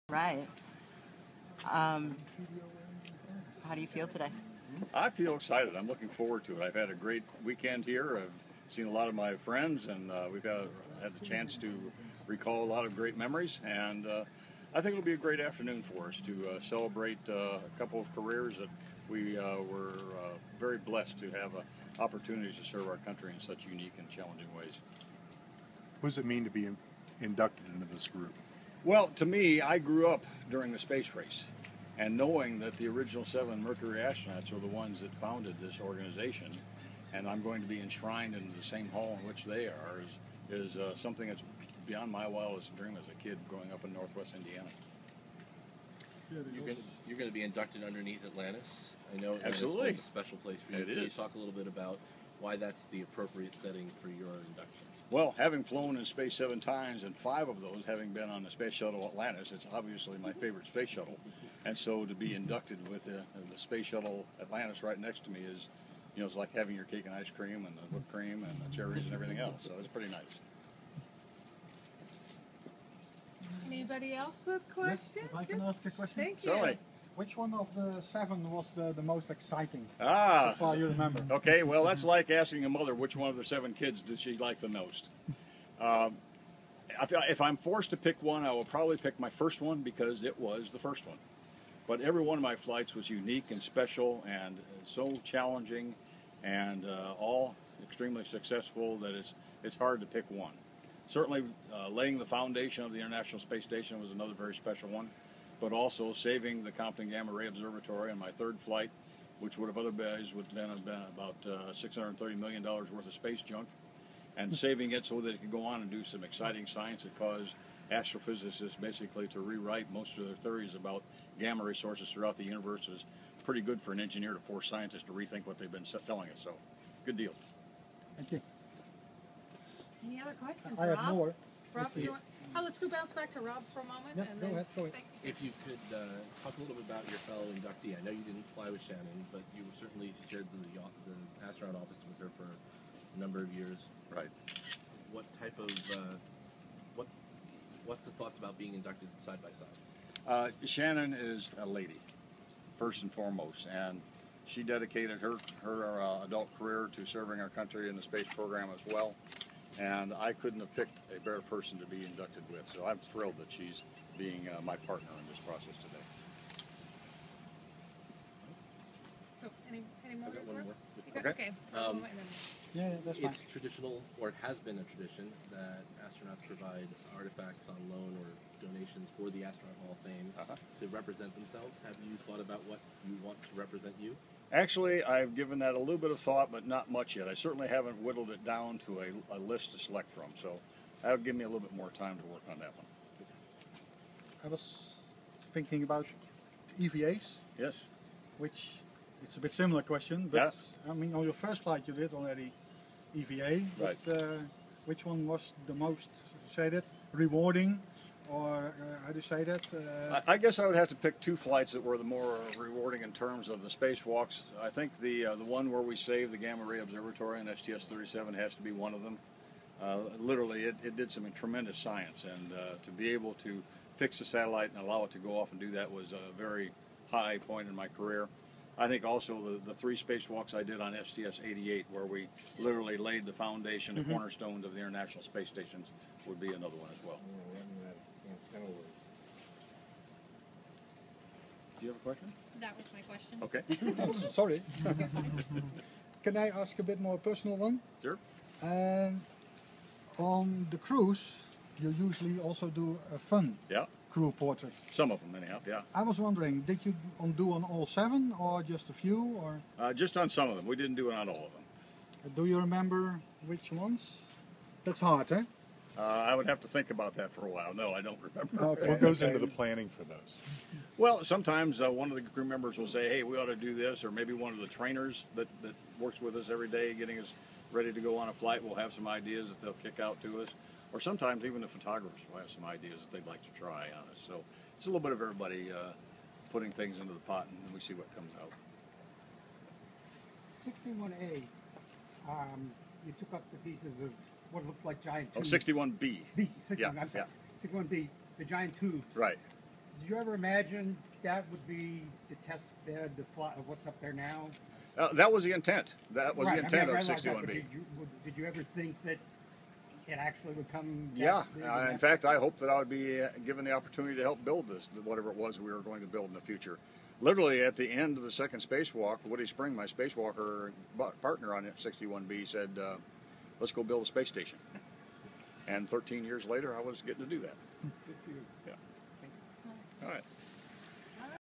Right. How do you feel today? I feel excited. I'm looking forward to it. I've had a great weekend here. I've seen a lot of my friends, and we've had the chance to recall a lot of great memories. And I think it'll be a great afternoon for us to celebrate a couple of careers that we were very blessed to have opportunities to serve our country in such unique and challenging ways. What does it mean to be inducted into this group? Well, to me, I grew up during the space race, and knowing that the original 7 Mercury astronauts are the ones that founded this organization, and I'm going to be enshrined into the same hall in which they are, is something that's beyond my wildest dream as a kid growing up in Northwest Indiana. You're going to be inducted underneath Atlantis. I know Atlantis Absolutely. holds a special place for you. It Can you is. talk a little bit about why that's the appropriate setting for your induction? Well, having flown in space 7 times, and 5 of those having been on the Space Shuttle Atlantis, it's obviously my favorite space shuttle. And so to be inducted with the Space Shuttle Atlantis right next to me is, you know, it's like having your cake and ice cream and the whipped cream and the cherries and everything else. So it's pretty nice. Anybody else with questions? If I can ask a question? Thank you. Certainly. Which one of the 7 was the most exciting? Ah, So far you remember? okay. Well, that's like asking a mother which one of the 7 kids did she like the most. If I'm forced to pick one, I will probably pick my first one because it was the first one. But every one of my flights was unique and special and so challenging and all extremely successful that it's hard to pick one. Certainly laying the foundation of the International Space Station was another very special one, but also saving the Compton Gamma Ray Observatory on my 3rd flight, which would have otherwise would have been about $630 million worth of space junk, and saving it so that it could go on and do some exciting science that caused astrophysicists basically to rewrite most of their theories about gamma ray sources throughout the universe. Is pretty good for an engineer to force scientists to rethink what they've been telling us. So, good deal. Thank you. Any other questions, I Rob? have more. Rob, you want? Oh, let's go bounce back to Rob for a moment. Yeah, and go then ahead, sorry. If you could talk a little bit about your fellow inductee. I know you didn't fly with Shannon, but you certainly shared the astronaut office with her for a number of years. Right. What type of what's the thoughts about being inducted side by side? Shannon is a lady, first and foremost, and she dedicated her adult career to serving our country in the space program as well. And I couldn't have picked a better person to be inducted with, so I'm thrilled that she's being my partner in this process today. Oh, any more? I've got one more. Okay. Okay. Um, and then- Yeah, that's fine. It's traditional, or it has been a tradition, that astronauts provide artifacts on loan or donations for the Astronaut Hall of Fame to represent themselves. Have you thought about what you want to represent you? Actually, I've given that a little bit of thought, but not much yet. I certainly haven't whittled it down to a list to select from, so that'll give me a little bit more time to work on that one. I was thinking about EVAs, Yes. which it's a bit similar question, but I mean on your first flight you did already EVA, but which one was the most, say that, rewarding, or how do you say that? I guess I would have to pick 2 flights that were the more rewarding in terms of the spacewalks. I think the one where we saved the Gamma Ray Observatory on STS-37 has to be one of them. Literally, it did some tremendous science, and to be able to fix the satellite and allow it to go off and do that was a very high point in my career. I think also the 3 spacewalks I did on STS-88, where we literally laid the foundation, the cornerstones of the International Space Stations, would be another one as well. Do you have a question? That was my question. Okay. Oh, sorry. Can I ask a bit more personal one? Sure. On the cruise, you usually also do a fun Yeah. crew portrait. Some of them, anyhow. Yeah. I was wondering, did you do on all 7 or just a few? Or Just on some of them. We didn't do it on all of them. do you remember which ones? That's hard, eh? I would have to think about that for a while. No, I don't remember. Okay. What goes into the planning for those? Well, sometimes one of the crew members will say, hey, we ought to do this, or maybe one of the trainers that works with us every day getting us ready to go on a flight will have some ideas that they'll kick out to us. Or sometimes even the photographers will have some ideas that they'd like to try on us. So it's a little bit of everybody putting things into the pot, and we see what comes out. 61A, you took up the pieces of what looked like giant Oh, tubes. 61B. B, 61, Yeah, I'm sorry. 61B, the giant tubes. Right. Did you ever imagine that would be the test bed of what's up there now? That was the intent. That was Right, the intent I of realize that, but 61B. did you ever think that it actually would come? that Yeah, big and in that- fact, I hope that I would be given the opportunity to help build this, whatever it was we were going to build in the future. Literally at the end of the second spacewalk, Woody Spring, my spacewalker partner on 61B, said, let's go build a space station. And 13 years later, I was getting to do that. Good for you. Yeah. All right.